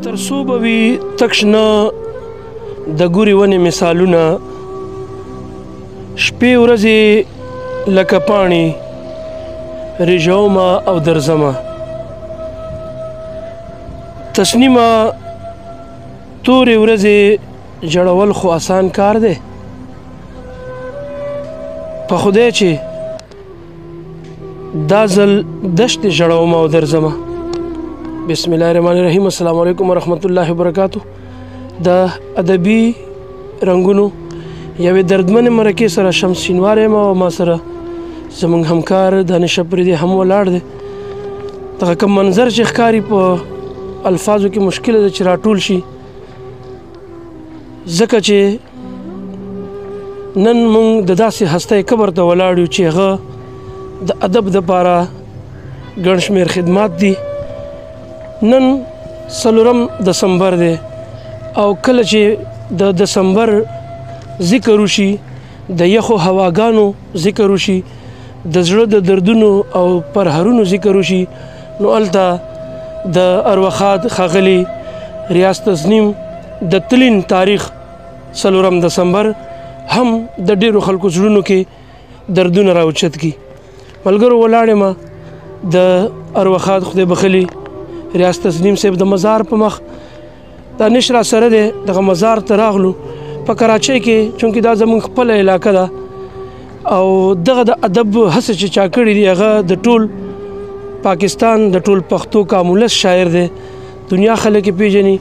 تر څو به وي تک شنه د ګورې ونې مثالونه شپې ورځې لکه پاڼې رژومه او درځمه تسنیمه تورې ورځې جړول خو آسان کار دی په خدای چې دا ځل دشتې جړومه او درځمه بسم الله الرحمن الرحیم السلام علیکم ورحمت الله وبرکاتو د ادبي رنګونو یوې دردمنې مرکې سره شمس شینوار یم او ما سره زموږ همکار دانش اپریدي هم ولاړ دی دغه کوم منظر چې ښکاري په الفاظو کې مشکله ده چې راټول شي ځکه چې نن موږ د داسې هستۍ قبر ته ولاړ یو چې هغه د ادب دپاره ګڼ شمېر خدمات دي نن 4 دسمبر دی او کله چې د دسمبر ذکر وشي د یخو هواګانو ذکر وشي د زړه د دردونو او پرهرونو ذکر وشي نو هلته د ارواښاد ښاغلي ریاض تسنیم د تلین تاریخ 4 دسمبر هم د ډیرو خلکو زړونو کې دردونه راوچت کی ملګرو ولاړ یم د ارواښاد خدای بخلي ریاض تسنیم صاحب د مزار په مخ دا نش را سره دی دغه مزار ته راغلو په کراچۍ کې چونکې دا زموږ خپله علاقه ده او دغه د ادب هڅه چې چا کړي دي هغه د ټول پاکستان د ټول پښتو کامولس شاعر دی دنیا خلک یې پیژني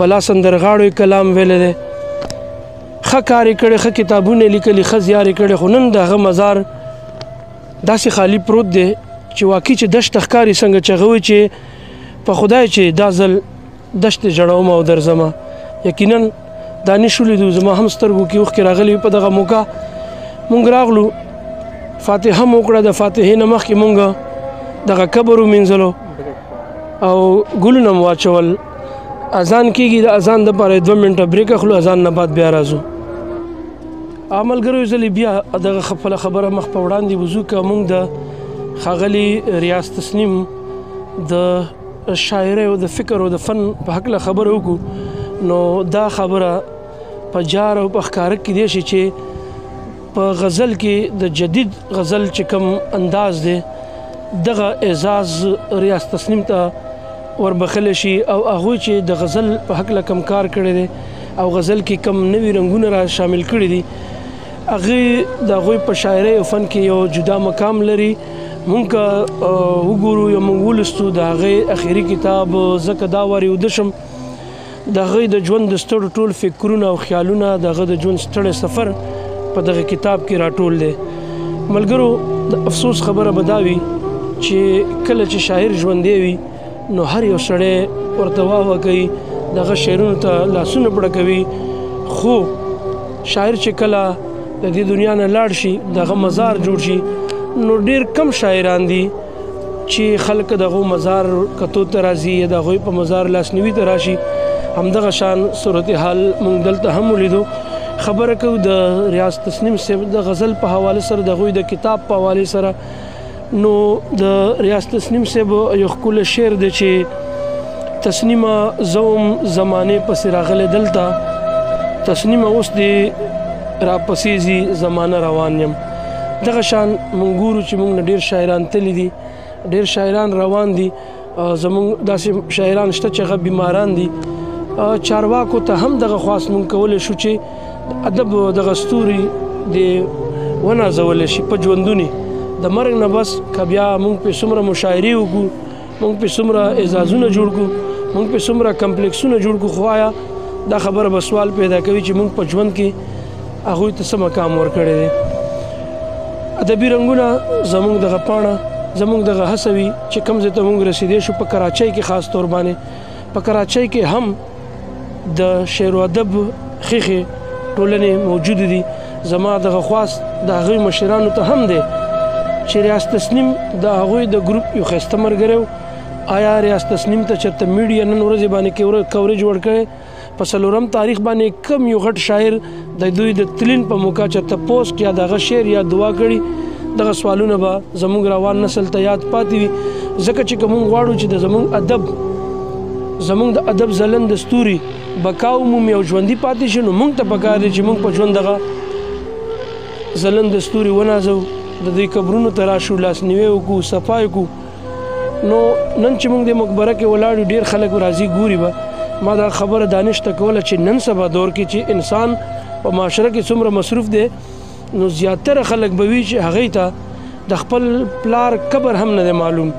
بلا سندرغاړو یې کلام ویلی دی ښه کار یې کړی ښه کتابونه یې لیکلي ښه زیار یې کړی خو نن د هغه مزار داسې خالي پروت دی چې واقعي چې دشته ښکاري څنګه چې هغه وایي چې په خدای چې دا ځل دشتې جړومه او درځمه یقینا دا نشو لیدو زما هم سترګو کې اوښکې راغلي په دغه موقع مونږ راغلو فاتحه مو وکړه د فاتحې نه مخکې مونږ دغه قبر ومینځلو او ګلونه مو واچول اذان کېږي د اذان دپاره 2 منټه بریک اخلو اذان نه بعد بیا راځو ملګرو ځلې بیا دغه خپله خبره مخ په وړاندې وځو که مونږ د ښاغلي ریاض تسنیم د شاعرۍ او د فکر او د فن په هکله خبره وکړو نو دا خبره په جار او په ښکاره کیدی شي چې په غزل کې د جدید غزل چې کوم انداز دی دغه اعزاز ریاض تسنیم ته وربخلی شي او هغوی چې د غزل په هکله کم کار کړی دی او غزل کې کم نوي رنګونه را شامل کړي دي هغې د هغوی په شاعرۍ او فن کې یو جدا مقام لري مونږ که وګورو یا مونږ ولستو د هغې اخري کتاب ځکه دا وار یو دشم د هغې د ژوند د ستړو ټول فکرونه او خیالونه د هغه د ژوند ستړی سفر په دغه کتاب کې راټول دی ملګرو د افسوس خبره به دا وي چې کله چې شاعر ژوندی وي نو هر یو سړی ورته واه کوي دغه شعرونو ته لاسونه پړه کوي خو شاعر چې کله د دې دنیا نه لاړ شي دغه مزار جوړ شي نو ډیر کم شاعران دي چې خلک دغه مزار کتو ته راځي یا د هغوی په مزار لاسنیوي ته راشي همدغه شان صورتحال موږ دلته هم ولیدو خبره کوو د ریاض تسنیم صاحب د غزل په حواله سره د هغوی د کتاب په حوالې سره نو د ریاض تسنیم صاحب یو ښکلی شعر دی چې تسنیمه زوم زمانې پسې راغلی دلته تسنیمه اوس دې راپسې ځي زمانه روان یم دغه شان مونږ ګورو چې مونږ نه ډېر شاعران تللي دي ډېر شاعران روان دي زمونږ داسې شاعران شته چې هغه بیماران دي چارواکو ته هم دغه خواست مونږ کولی شو چې ادب دغه ستوري دې ونازولی شي په ژوندونې د مرګ نه بس که بیا مونږ پې څومره مشاعرې وکړو مونږ پې څومره اعزازونه جوړ کړو مونږ پې څومره کمپلیکسونه جوړ کړو خو آیا دا خبره به سوال پیدا کوي چې مونږ په ژوند کې هغوی ته څه مقام ورکړی دی ادبي رنګونه زموږ دغه پاڼه زموږ دغه هڅه وي چې کوم ځای ته موږ رسیدی شو په کراچۍ کې خاص طور باندې په کراچۍ کې هم د شعر و ادب ښیښې ټولنې موجودې دي زما دغه خواست د هغوی مشرانو ته هم دی چې ریاض تسنیم د هغوی د ګروپ یو ښایسته ملګری و آیا ریاض تسنیم ته چېرته میډیا نن ورځې باندې کوریج ورکړی په 4 تاریخ باندې کم یو غټ شاعر د دوی د تلین په موقع چېرته پوسټ یا دغه شعر یا دعا کړي دغه سوالونه به زموږ روان نسل ته یاد پاتې وي ځکه چې که موږ غواړو چې د زموږ ادب زمونږ د ادب ځلند ستوري بقا ومومي او ژوندي پاتې شي، نو موږ ته پکار دی چې موږ په ژوند دغه ځلند ستوري ونازو، د دوی قبرونو ته راشو، لاسنیوی وکړو، صفای وکړو. نو نن چې موږ د مقبره کې ولاړ یو ډېر خلک راځي ګوري به. ما دا خبره دانش ته کوله چې نن سبا دور کې چې انسان په معاشره کې څومره مصروف دی، نو زیاتره خلک به وي چې هغوی ته د خپل پلار قبر هم نه دی معلوم،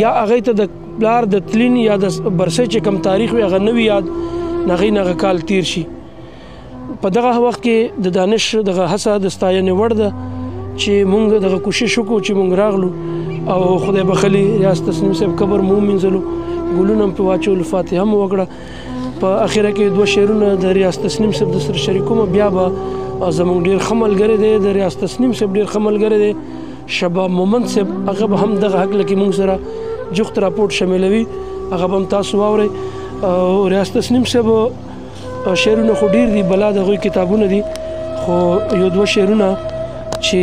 یا هغوی ته د پلار د تلین یا د برسۍ چې کم تاریخ وي هغه نه وي یاد، هغوی نه هغه کال تیر شي. په دغه وخت کې د دانش دغه هڅه د ستاینې وړ ده چې موږ دغه کوشش وکړو چې موږ راغلو او خدای بخلي ریاض تسنیم صاحب قبر مو ومینځلو، ګلونه هم پرې واچولو، فاتحه مو وکړه. په اخره کې 2 شعرونه د ریاض تسنیم صاحب د سره شریکوم. بیا به زموږ ډېر ښه ملګری دی د ریاض تسنیم صاحب، ډېر ښه ملګری دی شباب مومند صاحب، هغه به هم دغه هکله کې موږ سره جوخت راپورټ شاملوي، هغه به هم تاسو واورئ. ریاض تسنیم صاحب شعرونه خو ډېر دي، بلا د هغوی کتابونه دي، خو 1-2 شعرونه چې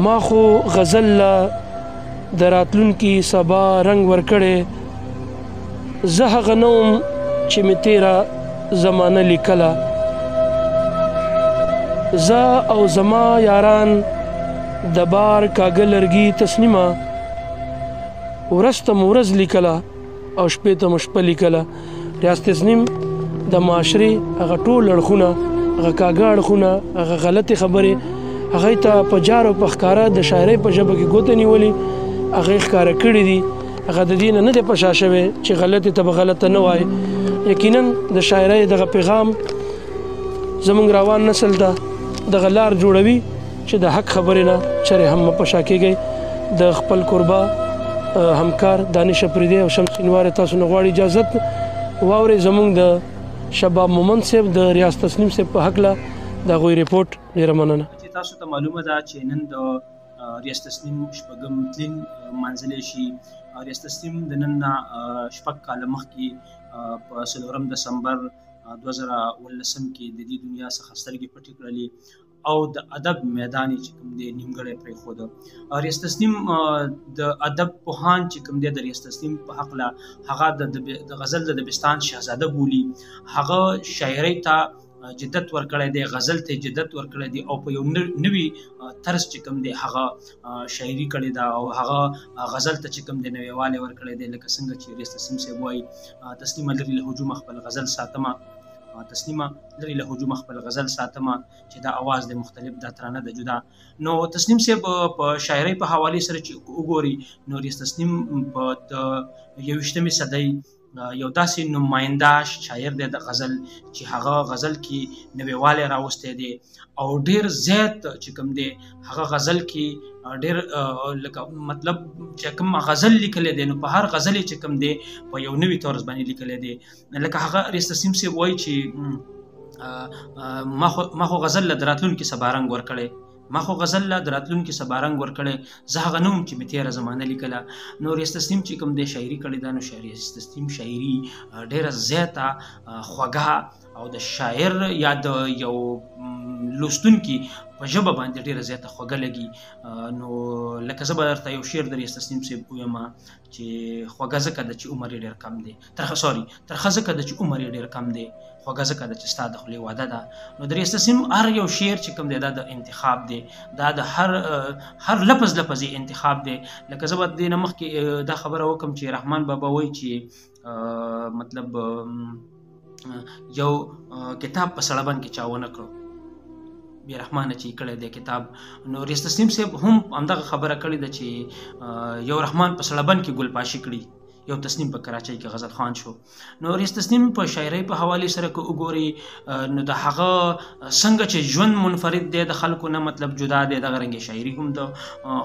ما خو غزل له د راتلونکي سبا رنګ ورکړی، زه هغه نه وم چې مې تېره زمانه لیکله، زه او زما یاران د بار کاږه لرګي تسلیمه، ورځ ته مو ورځ لیکله او شپې ته مو شپه لیکله. ریاض تسنیم د معاشرې هغه ټول اړخونه، هغه کاږه اړخونه، هغه غلطې خبرې هغوی ته په جار او په ښکاره د شاعرۍ په ژبه کې ګوته نیولې، هغه ښکاره کړي دي، هغه د دې نه دی په شا شوی چې غلطې ته به غلطه نه وایي. یقینا د شاعرۍ دغه پیغام زموږ روان نسل ته دغه لار جوړوي چې د حق خبرې نه چرې هم په شا کېږئ. د خپل کوربه همکار دانش اپریدی او شمس انوار تاسو نه غواړي اجازت واورئ زموږ د شباب مومند صاحب د ریاض تسنیم صاحب په هکله د هغوی رپورټ. ډېره مننه. تاسو ته معلومه ده چې نن د ریاض تسنیم شپږم تلین منځلی شي. ریاض تسنیم د نن نه 6 کاله مخکې په 4 دسمبر 2019 کې د دې دنیا څخه سترګې پټې کړلې او د ادب میدان چې کوم دی نیمګړی پرېښوده. ریاض تسنیم د ادب پوهان چې کوم دی د ریاض تسنیم په هکله هغه د غزل د دبستان شهزاده بولي، هغه شاعرۍ ته جدت ورکړی دی، غزل ته جدت ورکړی دی او په یو نوي طرز چې کوم دی هغه شاعري کړې ده او هغه غزل ته چې کوم دی نویوالی ورکړی دی. لکه څنګه چې ریاض تسنیم صاحب وایي تسلیمه لرې له هجومه خپل غزل ساتمه، تسلیمه لرې له هجومه خپل غزل ساتمه، چې دا اواز د مختلف دا ترانه د جدا. نو تسنیم صاحب په شاعرۍ په حوالې سره چې وګوري نو ریاض تسنیم په 21مې صدۍ یو داسې نماینده شاعر دی د غزل چې هغه غزل کې نویوالی راوستی دی او ډېر زیات چې کوم دی هغه غزل کې ډېر لکه مطلب چې کوم غزل لیکلی دی نو په هر غزل چې کوم دی په یو نوي طرز باندې لیکلی دی. لکه هغه ریاض تسنیم صاحب وایي چې ما خو غزل له د راتلونکي سبا رنګ ورکړی، ما خو غزل له د راتلونکي سبا رنګ ورکړی، زه هغه نه وم چې مې تېره زمانه لیکله. نو ریاض تسنیم چې کوم دی شاعري کړې ده، نو ریاض تسنیم شاعري ډېره زیاته خوږه او د شاعر یا د یو لوستونکي په ژبه باندې ډېره زیاته خوږه لګي. نو لکه زه به درته یو شعر د ریاض تسنیم صاحب ووایم چې خوږه ځکه ده چې عمر یې ډېر کم دی، ترخه ځکه ده چې عمر یې ډېر کم دی، خوږه ځکه ده چې ستا د خولې واده ده. نو د ریاض تسنیم هر یو شعر چې کوم دی دا د انتخاب دی، دا د هر لفظ یې انتخاب دی. لکه زه به دې نه مخکې دا خبره وکړم چې رحمان بابا وایي چې مطلب یو کتاب په سړبن کې چا ونه کړو، بې رحمانه چې کړی دی کتاب. نو ریاض تسنیم صاحب هم همدغه خبره کړې ده چې یو رحمان په سړبن کې ګل پاشي کړي، یو تسنیم په کراچۍ کې غزل خان شو. نو ریاض تسنیم په شاعرۍ په حوالې سره که وګوري نو د هغه څنګه چې ژوند منفرد دی د خلکو نه مطلب جدا دی، دغه رنګې شاعري هم د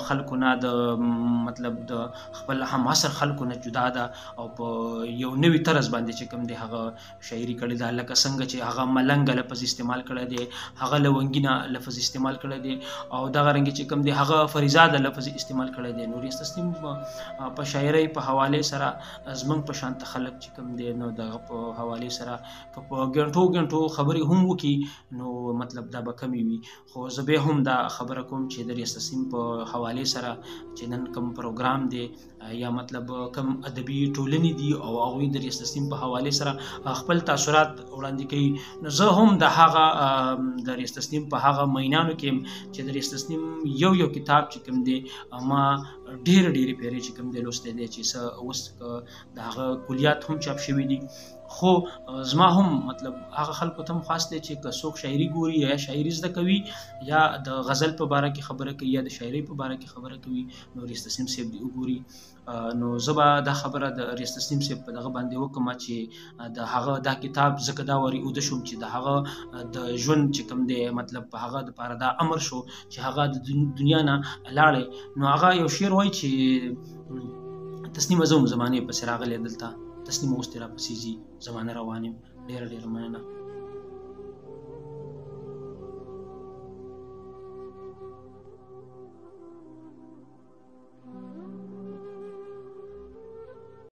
خلکو نه د مطلب د خپل همعصر خلکو نه جدا ده او په یو نوي طرز باندې چې کوم دی هغه شاعري کړې ده. لکه څنګه چې هغه ملنګه لفظ استعمال کړی دی، هغه لونګینه لفظ استعمال کړی دی او دغه رنګې چې کوم دی هغه فریزاده لفظ استعمال کړی دی. نو ریاض تسنیم په شاعرۍ په حوالې سره زمونږ په شانته خلک چې کوم دی نو دغه په حوالې سره که په ګنټو خبرې هم وکړي نو مطلب دا به کمې وي. خو زه بیا هم دا خبره کوم چې د ریاست تسنیم په حوالې سره چې نن کوم پروګرام دی یا مطلب کم ادبي ټولنې دي او هغوی د ریاست تسنیم په حوالې سره خپل تاثرات وړاندې کوي، نو زه هم د هغه د ریاست تسنیم په هغه مینانو کې چې د ریاست تسنیم یو کتاب چې کوم دی ما ډېرې پیرې چې کوم دی لوستی دی چې څه اوس د هغه کلیات هم چاپ شوي دي. خو زما هم مطلب هغه خلکو ته هم خاص دی چې که څوک شاعري ګوري یا شاعري زده کوي یا د غزل په باره کې خبره کوي یا د شاعري په باره کې خبره کوي نو ریاست تسنیم صاحب دې وګوري. نو زه به دا خبره د ریاست تسنیم صاحب په دغه باندې وکړم چې د هغه دا کتاب ځکه دا ورې اوده شوم چې د هغه د ژوند چې کوم دی مطلب په هغه دپاره دا امر شو چې هغه د دنیا نه لاړی. نو هغه یو شعر وایي چې تسنیمه زه هم زمانې پسې راغلی دلته، تسنیمه اوس دې راپسې ځي زمانه روان یم. ډېره مننه.